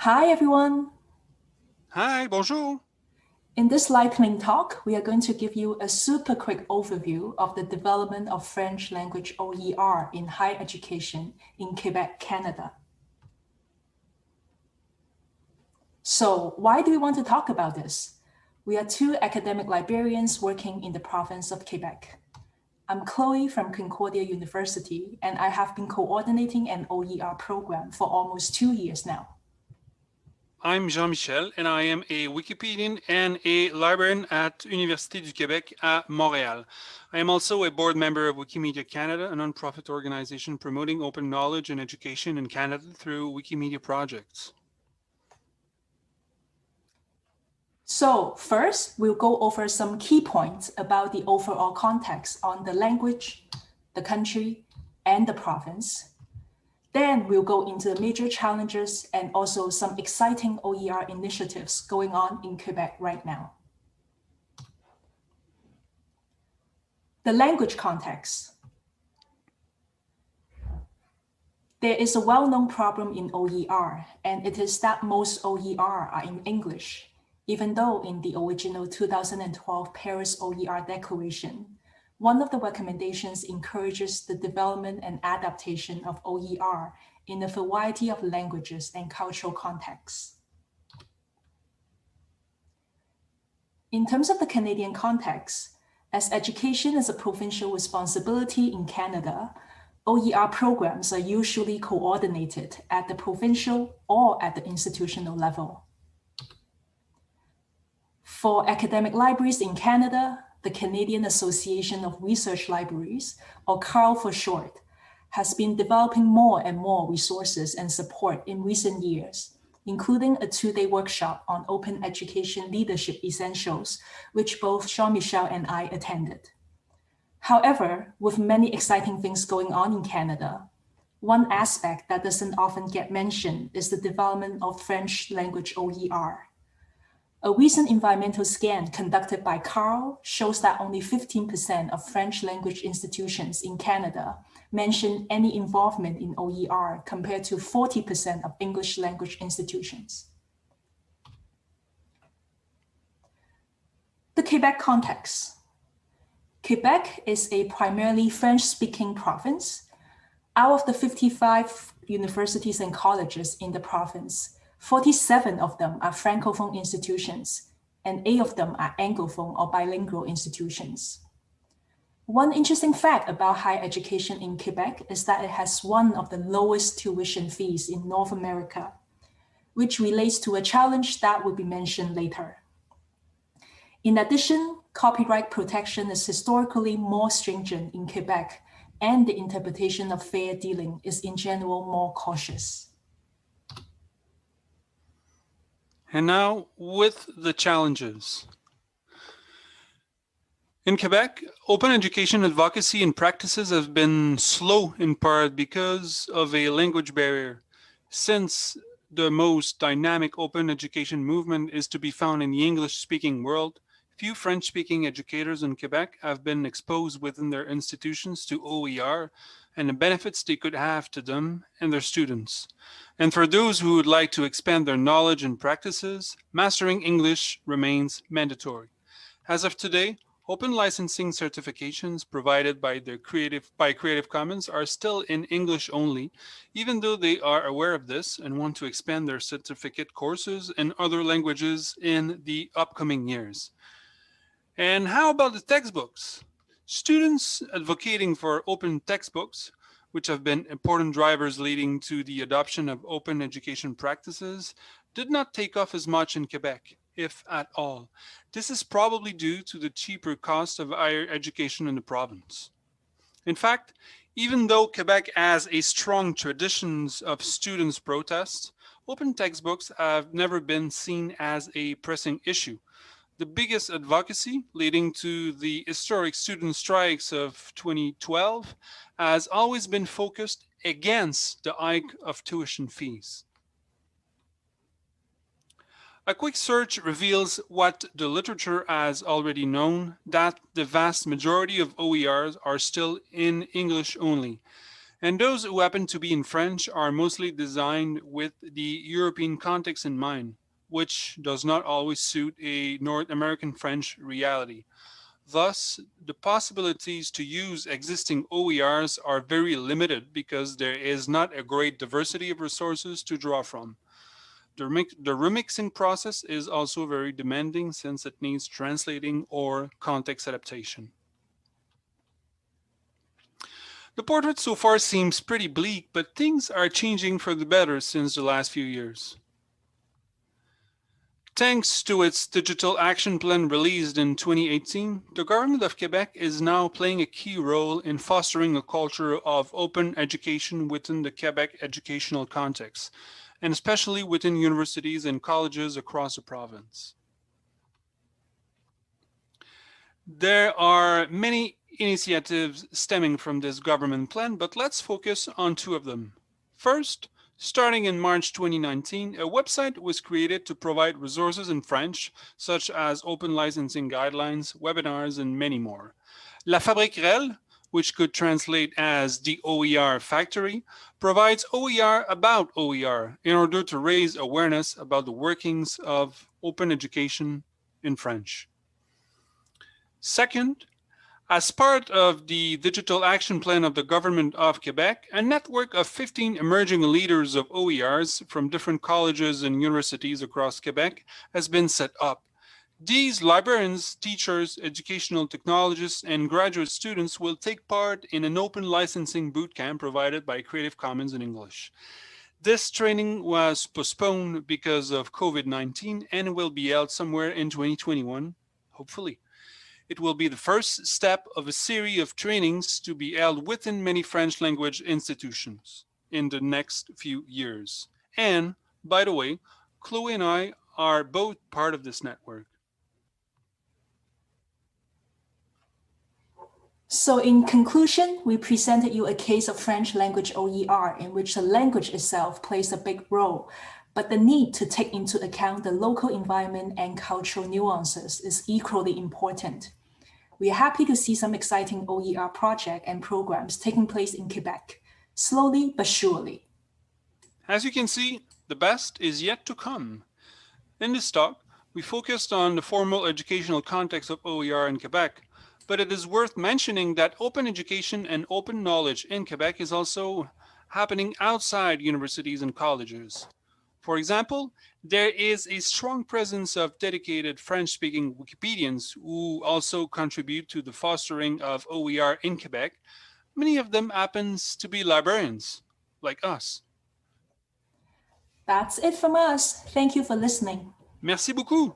Hi, everyone. Hi, bonjour. In this lightning talk, we are going to give you a super quick overview of the development of French language OER in higher education in Quebec, Canada. So why do we want to talk about this? We are two academic librarians working in the province of Quebec. I'm Chloe from Concordia University, and I have been coordinating an OER program for almost 2 years now. I'm Jean-Michel, and I am a Wikipedian and a librarian at Université du Québec at Montréal. I am also a board member of Wikimedia Canada, a nonprofit organization promoting open knowledge and education in Canada through Wikimedia projects. So first, we'll go over some key points about the overall context on the language, the country, and the province. Then we'll go into the major challenges and also some exciting OER initiatives going on in Quebec right now. The language context. There is a well-known problem in OER, and it is that most OER are in English, even though in the original 2012 Paris OER Declaration, one of the recommendations encourages the development and adaptation of OER in a variety of languages and cultural contexts. In terms of the Canadian context, as education is a provincial responsibility in Canada, OER programs are usually coordinated at the provincial or at the institutional level. For academic libraries in Canada, the Canadian Association of Research Libraries, or CARL for short, has been developing more and more resources and support in recent years, including a 2-day workshop on open education leadership essentials, which both Jean-Michel and I attended. However, with many exciting things going on in Canada, one aspect that doesn't often get mentioned is the development of French language OER. A recent environmental scan conducted by CARL shows that only 15% of French language institutions in Canada mention any involvement in OER compared to 40% of English language institutions. The Quebec context. Quebec is a primarily French-speaking province. Out of the 55 universities and colleges in the province, 47 of them are Francophone institutions, and 8 of them are Anglophone or bilingual institutions. One interesting fact about higher education in Quebec is that it has one of the lowest tuition fees in North America, which relates to a challenge that will be mentioned later. In addition, copyright protection is historically more stringent in Quebec, and the interpretation of fair dealing is in general more cautious. And now with the challenges. In Quebec, open education advocacy and practices have been slow in part because of a language barrier. Since the most dynamic open education movement is to be found in the English-speaking world, few French-speaking educators in Quebec have been exposed within their institutions to OER and the benefits they could have to them and their students. And for those who would like to expand their knowledge and practices, mastering English remains mandatory. As of today, open licensing certifications provided by Creative Commons are still in English only, even though they are aware of this and want to expand their certificate courses in other languages in the upcoming years. And how about the textbooks? Students advocating for open textbooks, which have been important drivers leading to the adoption of open education practices, did not take off as much in Quebec, if at all. This is probably due to the cheaper cost of higher education in the province. In fact, even though Quebec has a strong traditions of students' protests, open textbooks have never been seen as a pressing issue. The biggest advocacy leading to the historic student strikes of 2012 has always been focused against the hike of tuition fees. A quick search reveals what the literature has already known, that the vast majority of OERs are still in English only. And those who happen to be in French are mostly designed with the European context in mind, which does not always suit a North American French reality. Thus, the possibilities to use existing OERs are very limited because there is not a great diversity of resources to draw from. The remixing process is also very demanding since it needs translating or context adaptation. The portrait so far seems pretty bleak, but things are changing for the better since the last few years. Thanks to its digital action plan released in 2018, the government of Quebec is now playing a key role in fostering a culture of open education within the Quebec educational context, and especially within universities and colleges across the province. There are many initiatives stemming from this government plan, but let's focus on two of them. First, starting in March 2019, a website was created to provide resources in French, such as open licensing guidelines, webinars, and many more. La Fabrique Rel, which could translate as the OER Factory, provides OER about OER in order to raise awareness about the workings of open education in French. Second, as part of the digital action plan of the government of Quebec, a network of 15 emerging leaders of OERs from different colleges and universities across Quebec has been set up. These librarians, teachers, educational technologists, and graduate students will take part in an open licensing bootcamp provided by Creative Commons in English. This training was postponed because of COVID-19 and will be held somewhere in 2021, hopefully. It will be the first step of a series of trainings to be held within many French language institutions in the next few years. And, by the way, Chloe and I are both part of this network. So in conclusion, we presented you a case of French language OER in which the language itself plays a big role, but the need to take into account the local environment and cultural nuances is equally important. We are happy to see some exciting OER projects and programs taking place in Quebec, slowly but surely. As you can see, the best is yet to come. In this talk, we focused on the formal educational context of OER in Quebec, but it is worth mentioning that open education and open knowledge in Quebec is also happening outside universities and colleges. For example, there is a strong presence of dedicated French-speaking Wikipedians who also contribute to the fostering of OER in Quebec. Many of them happens to be librarians, like us. That's it from us. Thank you for listening. Merci beaucoup.